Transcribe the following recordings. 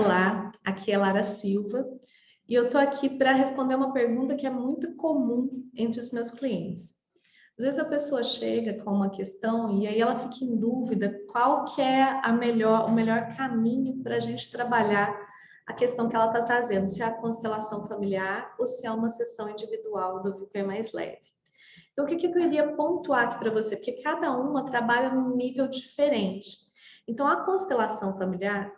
Olá, aqui é Lara Silva e eu estou aqui para responder uma pergunta que é muito comum entre os meus clientes. Às vezes a pessoa chega com uma questão e aí ela fica em dúvida qual que é o melhor caminho para a gente trabalhar a questão que ela está trazendo, se é a constelação familiar ou se é uma sessão individual do Viver Mais Leve. Então, o que eu queria pontuar aqui para você? Porque cada uma trabalha num nível diferente. Então, a constelação familiar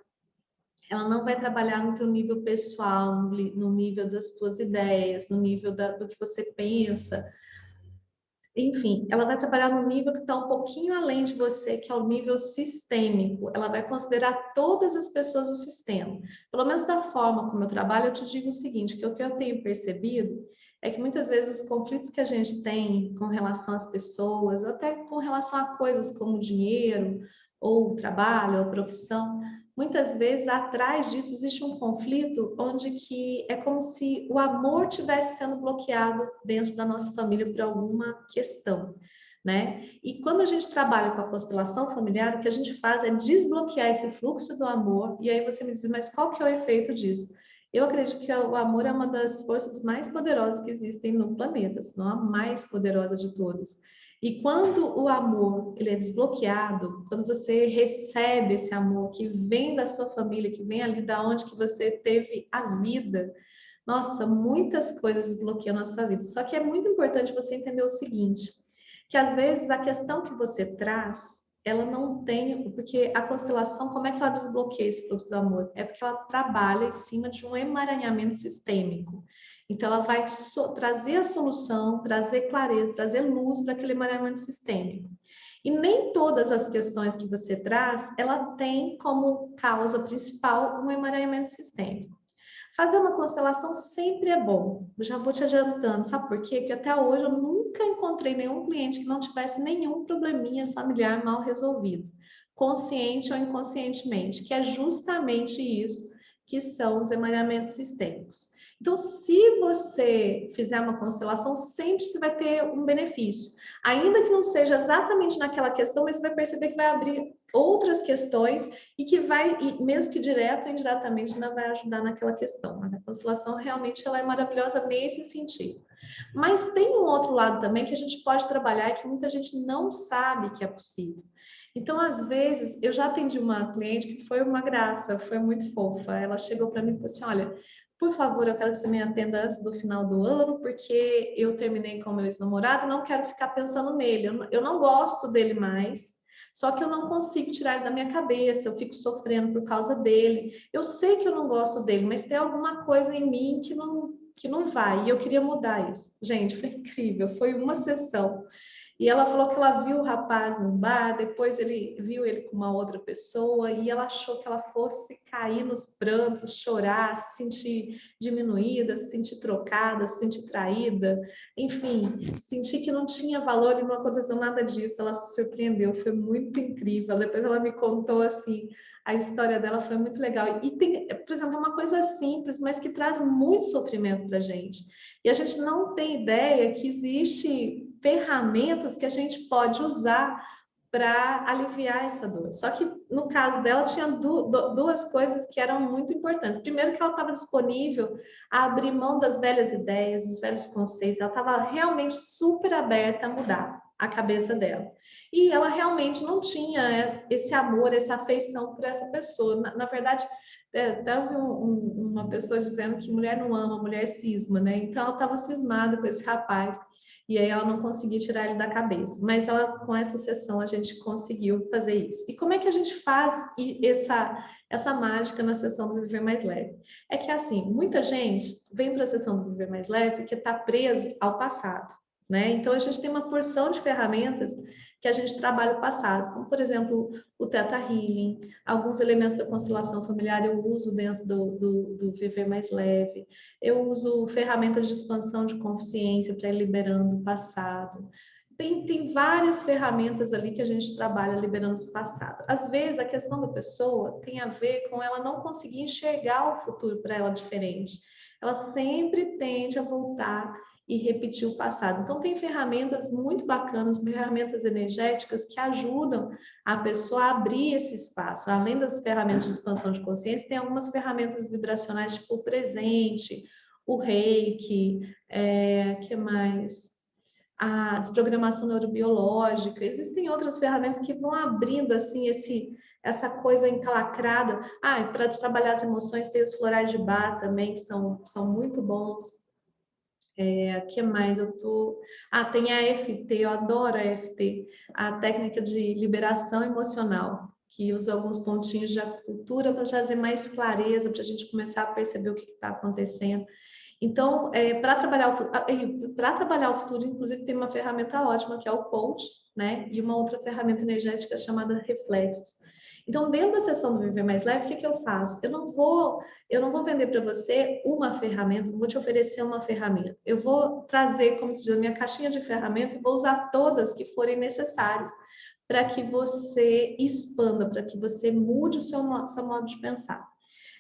ela não vai trabalhar no teu nível pessoal, no nível das tuas ideias, no nível do que você pensa. Enfim, ela vai trabalhar no nível que está um pouquinho além de você, que é o nível sistêmico. Ela vai considerar todas as pessoas do sistema. Pelo menos da forma como eu trabalho, eu te digo o seguinte, que o que eu tenho percebido é que muitas vezes os conflitos que a gente tem com relação às pessoas, até com relação a coisas como dinheiro, ou trabalho, ou profissão, muitas vezes atrás disso existe um conflito onde que é como se o amor estivesse sendo bloqueado dentro da nossa família por alguma questão, né? E quando a gente trabalha com a constelação familiar, o que a gente faz é desbloquear esse fluxo do amor, e aí você me diz, mas qual que é o efeito disso? Eu acredito que o amor é uma das forças mais poderosas que existem no planeta, se não a mais poderosa de todas. E quando o amor ele é desbloqueado, quando você recebe esse amor que vem da sua família, que vem ali da onde que você teve a vida, nossa, muitas coisas desbloqueiam na sua vida. Só que é muito importante você entender o seguinte, que às vezes a questão que você traz, ela não tem, porque a constelação, como é que ela desbloqueia esse fluxo do amor? É porque ela trabalha em cima de um emaranhamento sistêmico. Então, ela vai trazer a solução, trazer clareza, trazer luz para aquele emaranhamento sistêmico. E nem todas as questões que você traz, ela tem como causa principal um emaranhamento sistêmico. Fazer uma constelação sempre é bom. Eu já vou te adiantando, sabe por quê? Porque até hoje eu nunca encontrei nenhum cliente que não tivesse nenhum probleminha familiar mal resolvido, consciente ou inconscientemente, que é justamente isso que são os emaranhamentos sistêmicos. Então, se você fizer uma constelação, sempre você vai ter um benefício. Ainda que não seja exatamente naquela questão, mas você vai perceber que vai abrir outras questões e que vai, mesmo que direto ou indiretamente, ainda vai ajudar naquela questão. A constelação realmente ela é maravilhosa nesse sentido. Mas tem um outro lado também que a gente pode trabalhar e que muita gente não sabe que é possível. Então, às vezes, eu já atendi uma cliente que foi uma graça, foi muito fofa. Ela chegou para mim e falou assim: olha, por favor, eu quero que você me atenda antes do final do ano, porque eu terminei com meu ex-namorado e não quero ficar pensando nele. Eu não gosto dele mais, só que eu não consigo tirar ele da minha cabeça, eu fico sofrendo por causa dele. Eu sei que eu não gosto dele, mas tem alguma coisa em mim que não vai, e eu queria mudar isso. Gente, foi incrível, foi uma sessão. E ela falou que ela viu o rapaz no bar, depois ele viu ele com uma outra pessoa e ela achou que ela fosse cair nos prantos, chorar, se sentir diminuída, se sentir trocada, se sentir traída, enfim, sentir que não tinha valor e não aconteceu nada disso. Ela se surpreendeu, foi muito incrível. Depois ela me contou assim, a história dela foi muito legal. E tem, por exemplo, uma coisa simples, mas que traz muito sofrimento para a gente. E a gente não tem ideia que existe ferramentas que a gente pode usar para aliviar essa dor. Só que no caso dela tinha duas coisas que eram muito importantes. Primeiro que ela estava disponível a abrir mão das velhas ideias, dos velhos conceitos. Ela estava realmente super aberta a mudar a cabeça dela. E ela realmente não tinha esse amor, essa afeição por essa pessoa. Na verdade, teve uma pessoa dizendo que mulher não ama, mulher cisma, né? Então ela estava cismada com esse rapaz. E aí ela não conseguia tirar ele da cabeça. Mas ela, com essa sessão a gente conseguiu fazer isso. E como é que a gente faz essa mágica na sessão do Viver Mais Leve? É que assim, muita gente vem para a sessão do Viver Mais Leve porque está preso ao passado, né? Então a gente tem uma porção de ferramentas que a gente trabalha o passado, como por exemplo o Theta Healing, alguns elementos da constelação familiar eu uso dentro do Viver Mais Leve. Eu uso ferramentas de expansão de consciência para ir liberando o passado. Tem várias ferramentas ali que a gente trabalha liberando o passado. Às vezes, a questão da pessoa tem a ver com ela não conseguir enxergar o futuro para ela diferente. Ela sempre tende a voltar e repetir o passado. Então, tem ferramentas muito bacanas, ferramentas energéticas que ajudam a pessoa a abrir esse espaço. Além das ferramentas de expansão de consciência, tem algumas ferramentas vibracionais, tipo o presente, o reiki, que mais? A desprogramação neurobiológica. Existem outras ferramentas que vão abrindo assim essa coisa encalacrada. Para trabalhar as emoções, tem os florais de Bach também, que são muito bons. Que mais eu tô? Tem a EFT, eu adoro a EFT, a técnica de liberação emocional, que usa alguns pontinhos de acupuntura para trazer mais clareza, para a gente começar a perceber o que está acontecendo. Então, para trabalhar o futuro, inclusive, tem uma ferramenta ótima, que é o coach, né? E uma outra ferramenta energética chamada reflexos. Então, dentro da sessão do Viver Mais Leve, o que eu faço? Eu não vou vender para você uma ferramenta, não vou te oferecer uma ferramenta. Eu vou trazer, como se diz, a minha caixinha de ferramentas e vou usar todas que forem necessárias para que você expanda, para que você mude o seu modo de pensar.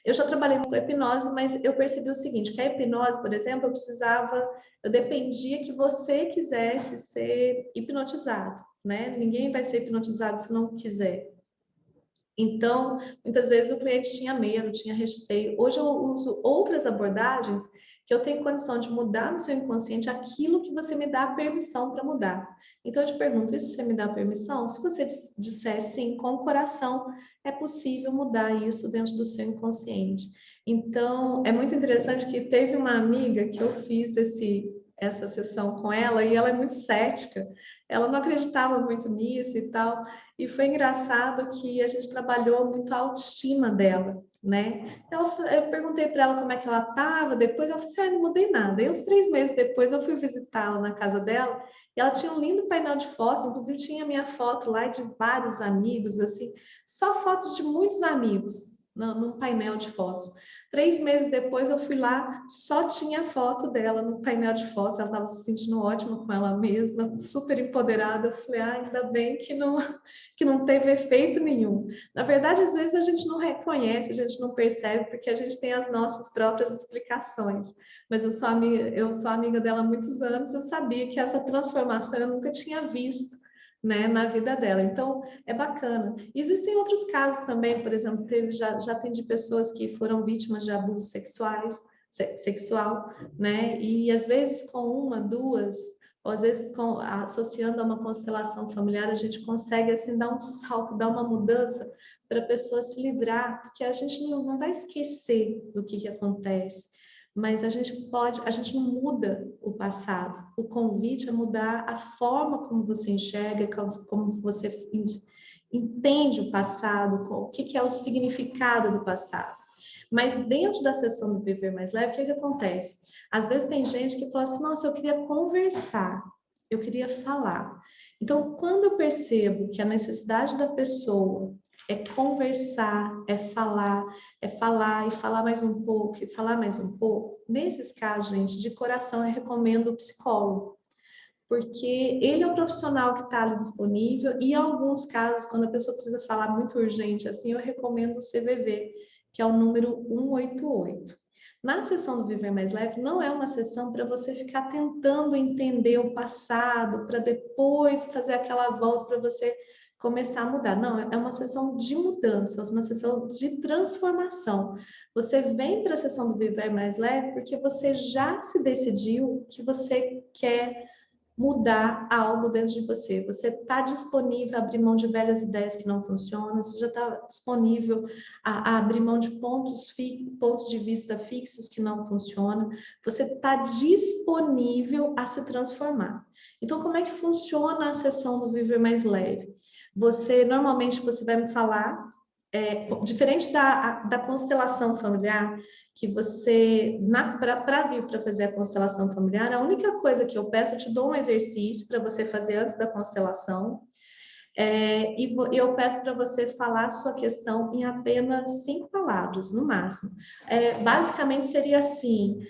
Eu já trabalhei com hipnose, mas eu percebi o seguinte, que a hipnose, por exemplo, eu dependia que você quisesse ser hipnotizado, né? Ninguém vai ser hipnotizado se não quiser. Então, muitas vezes o cliente tinha medo, tinha receio. Hoje eu uso outras abordagens que eu tenho condição de mudar no seu inconsciente aquilo que você me dá a permissão para mudar. Então, eu te pergunto, isso você me dá permissão? Se você disser sim, com o coração, é possível mudar isso dentro do seu inconsciente. Então, é muito interessante que teve uma amiga que eu fiz essa sessão com ela e ela é muito cética. Ela não acreditava muito nisso e tal. E foi engraçado que a gente trabalhou muito a autoestima dela, né? Eu perguntei para ela como é que ela estava, depois ela falou assim, não mudei nada. E uns 3 meses depois eu fui visitá-la na casa dela, e ela tinha um lindo painel de fotos, inclusive tinha minha foto lá de vários amigos, assim, só fotos de muitos amigos, num painel de fotos. 3 meses depois eu fui lá, só tinha foto dela no painel de fotos, ela estava se sentindo ótima com ela mesma, super empoderada. Eu falei, ainda bem que não teve efeito nenhum. Na verdade, às vezes a gente não reconhece, a gente não percebe, porque a gente tem as nossas próprias explicações. Mas eu sou amiga dela há muitos anos, eu sabia que essa transformação eu nunca tinha visto, né, na vida dela. Então, é bacana. Existem outros casos também, por exemplo, já atendi pessoas que foram vítimas de abusos sexual, né, e às vezes com uma, duas, ou às vezes associando a uma constelação familiar, a gente consegue assim dar um salto, dar uma mudança para a pessoa se livrar, porque a gente não vai esquecer do que acontece, mas a gente não muda o passado. O convite é mudar a forma como você enxerga, como você entende o passado, o que é o significado do passado. Mas dentro da sessão do Viver Mais Leve, o que acontece? Às vezes tem gente que fala assim, nossa, eu queria conversar, eu queria falar. Então, quando eu percebo que a necessidade da pessoa é conversar, é falar e falar mais um pouco, e falar mais um pouco, nesses casos, gente, de coração, eu recomendo o psicólogo. Porque ele é o profissional que está ali disponível e, em alguns casos, quando a pessoa precisa falar muito urgente, assim, eu recomendo o CVV, que é o número 188. Na sessão do Viver Mais Leve, não é uma sessão para você ficar tentando entender o passado, para depois fazer aquela volta para você começar a mudar. Não, é uma sessão de mudança, é uma sessão de transformação. Você vem para a sessão do Viver Mais Leve porque você já se decidiu que você quer mudar algo dentro de você. Você está disponível a abrir mão de velhas ideias que não funcionam, você já está disponível a abrir mão de pontos de vista fixos que não funcionam, você está disponível a se transformar. Então, como é que funciona a sessão do Viver Mais Leve? Normalmente, você vai me falar, diferente da constelação familiar, que você, para vir para fazer a constelação familiar, a única coisa que eu peço, eu te dou um exercício para você fazer antes da constelação, e eu peço para você falar a sua questão em apenas 5 palavras, no máximo. Basicamente seria assim,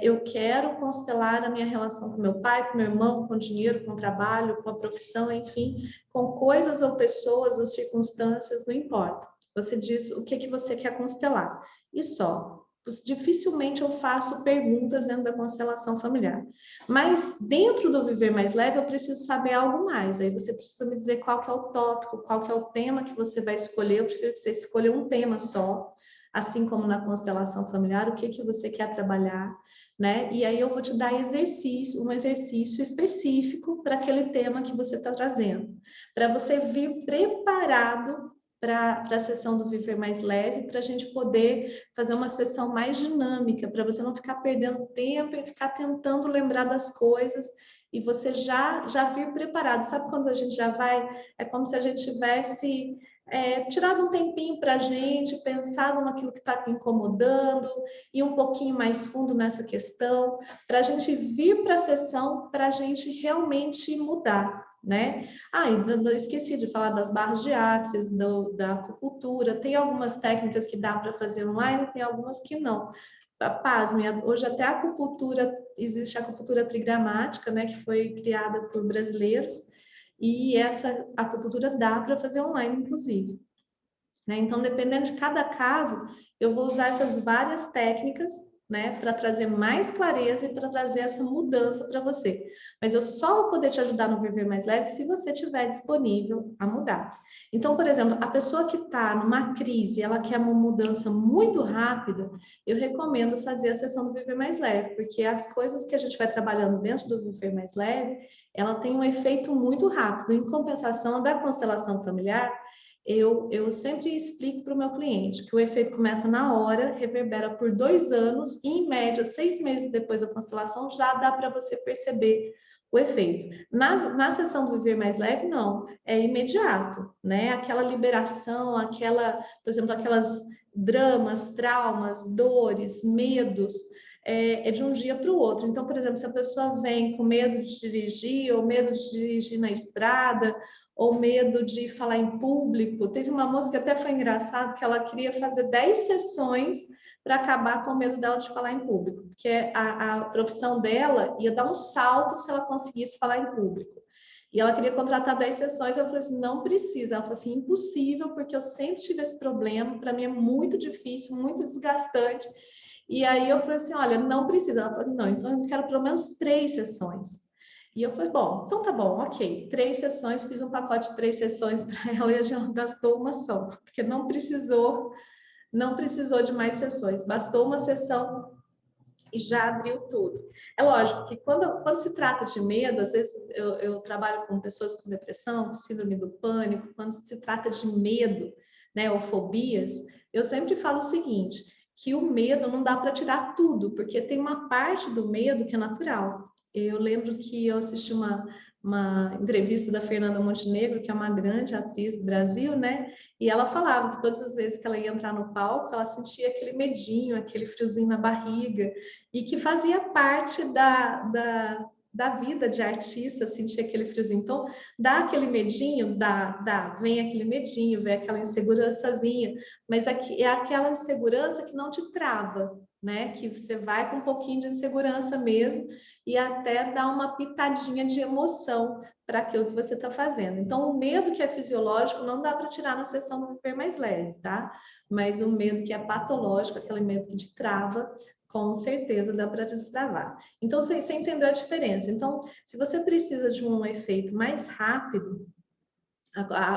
eu quero constelar a minha relação com meu pai, com meu irmão, com o dinheiro, com o trabalho, com a profissão, enfim, com coisas ou pessoas ou circunstâncias, não importa. Você diz o que você quer constelar, e só. dificilmente eu faço perguntas dentro da constelação familiar. Mas dentro do Viver Mais Leve, eu preciso saber algo mais. Aí você precisa me dizer qual que é o tópico, qual que é o tema que você vai escolher. Eu prefiro que você escolha um tema só, assim como na constelação familiar, o que que você quer trabalhar, né? E aí eu vou te dar um exercício específico para aquele tema que você está trazendo, para você vir preparado para a sessão do Viver Mais Leve, para a gente poder fazer uma sessão mais dinâmica, para você não ficar perdendo tempo e ficar tentando lembrar das coisas e você já vir preparado. Sabe quando a gente já vai? É como se a gente tivesse tirado um tempinho para a gente, pensado naquilo que está incomodando, e um pouquinho mais fundo nessa questão, para a gente vir para a sessão, para a gente realmente mudar, né? Ah, e esqueci de falar das barras de axis, da acupuntura. Tem algumas técnicas que dá para fazer online, tem algumas que não. Pasme, hoje até a acupuntura, existe a acupuntura trigramática, né, que foi criada por brasileiros, e essa acupuntura dá para fazer online, inclusive, né? Então, dependendo de cada caso, eu vou usar essas várias técnicas, né, para trazer mais clareza e para trazer essa mudança para você. Mas eu só vou poder te ajudar no Viver Mais Leve se você estiver disponível a mudar. Então, por exemplo, a pessoa que está numa crise, ela quer uma mudança muito rápida, eu recomendo fazer a sessão do Viver Mais Leve, porque as coisas que a gente vai trabalhando dentro do Viver Mais Leve, ela tem um efeito muito rápido. Em compensação da constelação familiar, eu sempre explico para o meu cliente que o efeito começa na hora, reverbera por 2 anos e, em média, 6 meses depois da constelação, já dá para você perceber o efeito. Na sessão do Viver Mais Leve, não, é imediato, né? Aquela liberação, por exemplo, aquelas dramas, traumas, dores, medos, é de um dia para o outro. Então, por exemplo, se a pessoa vem com medo de dirigir, ou medo de dirigir na estrada, ou medo de falar em público. Teve uma moça que até foi engraçado, que ela queria fazer 10 sessões para acabar com o medo dela de falar em público, porque a profissão dela ia dar um salto se ela conseguisse falar em público. E ela queria contratar 10 sessões, eu falei assim, não precisa. Ela falou assim, impossível, porque eu sempre tive esse problema, para mim é muito difícil, muito desgastante. E aí eu falei assim, olha, não precisa. Ela falou assim, não, então eu quero pelo menos 3 sessões. E eu falei, bom, então tá bom, ok. 3 sessões, fiz um pacote de 3 sessões para ela e a gente gastou uma só, porque não precisou de mais sessões, bastou uma sessão e já abriu tudo. É lógico que quando se trata de medo, às vezes eu trabalho com pessoas com depressão, com síndrome do pânico, quando se trata de medo, né, ou fobias, eu sempre falo o seguinte, que o medo não dá para tirar tudo, porque tem uma parte do medo que é natural. Eu lembro que eu assisti uma entrevista da Fernanda Montenegro, que é uma grande atriz do Brasil, né? E ela falava que todas as vezes que ela ia entrar no palco, ela sentia aquele medinho, aquele friozinho na barriga, e que fazia parte da vida de artista, sentir aquele friozinho. Então, dá aquele medinho, vem aquele medinho, vem aquela insegurançazinha, mas é aquela insegurança que não te trava, né? Que você vai com um pouquinho de insegurança mesmo e até dá uma pitadinha de emoção para aquilo que você está fazendo. Então, o medo que é fisiológico não dá para tirar na sessão do Viver Mais Leve, tá? Mas o medo que é patológico, aquele medo que te trava, com certeza dá para destravar. Então, você entendeu a diferença. Então, se você precisa de um efeito mais rápido,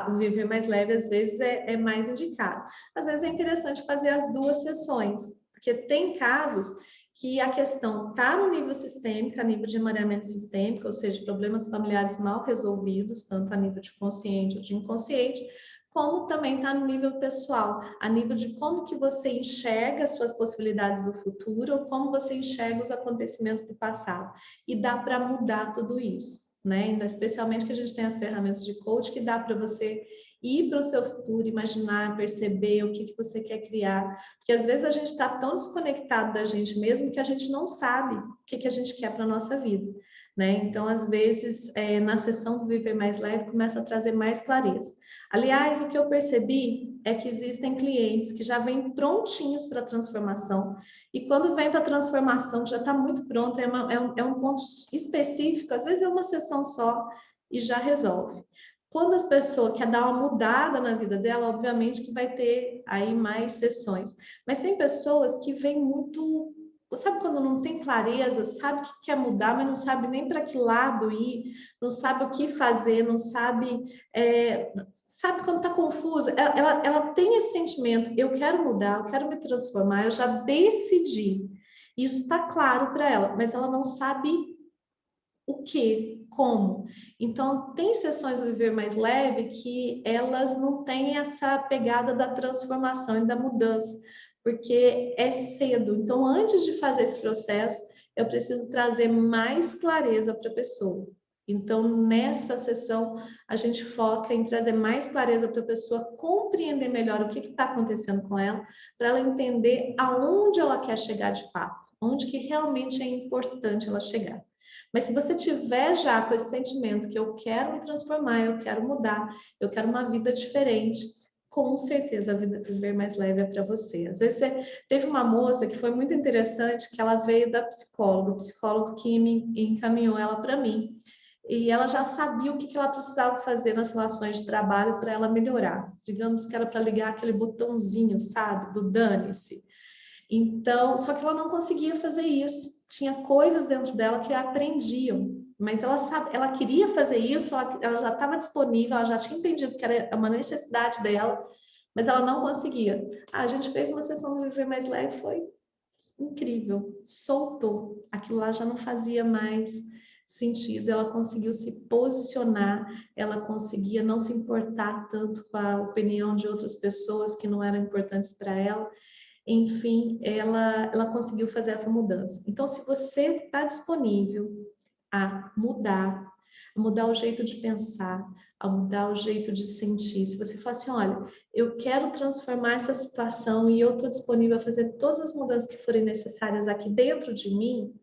o Viver Mais Leve, às vezes, é mais indicado. Às vezes, é interessante fazer as 2 sessões, porque tem casos que a questão está no nível sistêmico, a nível de mareamento sistêmico, ou seja, problemas familiares mal resolvidos, tanto a nível de consciente ou de inconsciente, como também está no nível pessoal, a nível de como que você enxerga as suas possibilidades do futuro ou como você enxerga os acontecimentos do passado. E dá para mudar tudo isso, né? Especialmente que a gente tem as ferramentas de coach que dá para você ir para o seu futuro, imaginar, perceber o que você quer criar. Porque às vezes a gente está tão desconectado da gente mesmo que a gente não sabe o que a gente quer para a nossa vida, né? Então, às vezes, na sessão do Viver Mais Leve, começa a trazer mais clareza. Aliás, o que eu percebi é que existem clientes que já vêm prontinhos para a transformação, e quando vem para a transformação, já está muito pronto, é um ponto específico, às vezes é uma sessão só e já resolve. Quando as pessoas querem dar uma mudada na vida dela, obviamente que vai ter aí mais sessões. Mas tem pessoas que vêm muito... Sabe quando não tem clareza, sabe que quer mudar, mas não sabe nem para que lado ir, não sabe o que fazer, não sabe... sabe quando está confusa? Ela tem esse sentimento, eu quero mudar, eu quero me transformar, eu já decidi. Isso está claro para ela, mas ela não sabe o que, como. Então, tem sessões do Viver Mais Leve que elas não têm essa pegada da transformação e da mudança, porque é cedo. Então, antes de fazer esse processo, eu preciso trazer mais clareza para a pessoa. Então, nessa sessão, a gente foca em trazer mais clareza para a pessoa compreender melhor o que está acontecendo com ela, para ela entender aonde ela quer chegar de fato, onde que realmente é importante ela chegar. Mas se você tiver já com esse sentimento que eu quero me transformar, eu quero mudar, eu quero uma vida diferente, com certeza a vida Viver Mais Leve é para você. Às vezes teve uma moça que foi muito interessante, que ela veio da psicóloga, o psicólogo que me encaminhou ela para mim. E ela já sabia o que ela precisava fazer nas relações de trabalho para ela melhorar. Digamos que era para ligar aquele botãozinho, sabe, do dane-se. Então, só que ela não conseguia fazer isso. Tinha coisas dentro dela que aprendiam, mas ela sabe, ela queria fazer isso, ela já estava disponível, ela já tinha entendido que era uma necessidade dela, mas ela não conseguia. A gente fez uma sessão do Viver Mais Leve, foi incrível, soltou. Aquilo lá já não fazia mais sentido, ela conseguiu se posicionar, ela conseguia não se importar tanto com a opinião de outras pessoas que não eram importantes para ela. Enfim, ela conseguiu fazer essa mudança. Então, se você está disponível a mudar o jeito de pensar, a mudar o jeito de sentir, se você fala assim, olha, eu quero transformar essa situação e eu estou disponível a fazer todas as mudanças que forem necessárias aqui dentro de mim,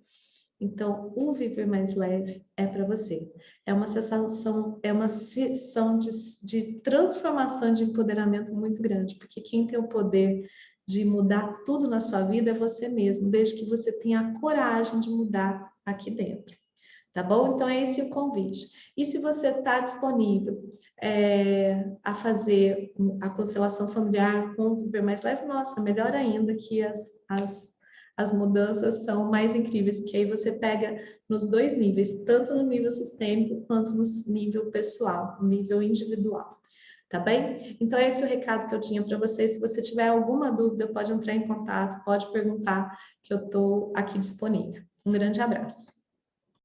então o Viver Mais Leve é para você. É uma sessão de transformação, de empoderamento muito grande, porque quem tem o poder de mudar tudo na sua vida é você mesmo, desde que você tenha a coragem de mudar aqui dentro. Tá bom? Então, é esse o convite. E se você está disponível a fazer a constelação familiar com o Viver Mais Leve, nossa, melhor ainda, que as mudanças são mais incríveis, porque aí você pega nos dois níveis, tanto no nível sistêmico quanto no nível pessoal, no nível individual. Tá bem? Então, esse é o recado que eu tinha para você. Se você tiver alguma dúvida, pode entrar em contato, pode perguntar, que eu estou aqui disponível. Um grande abraço.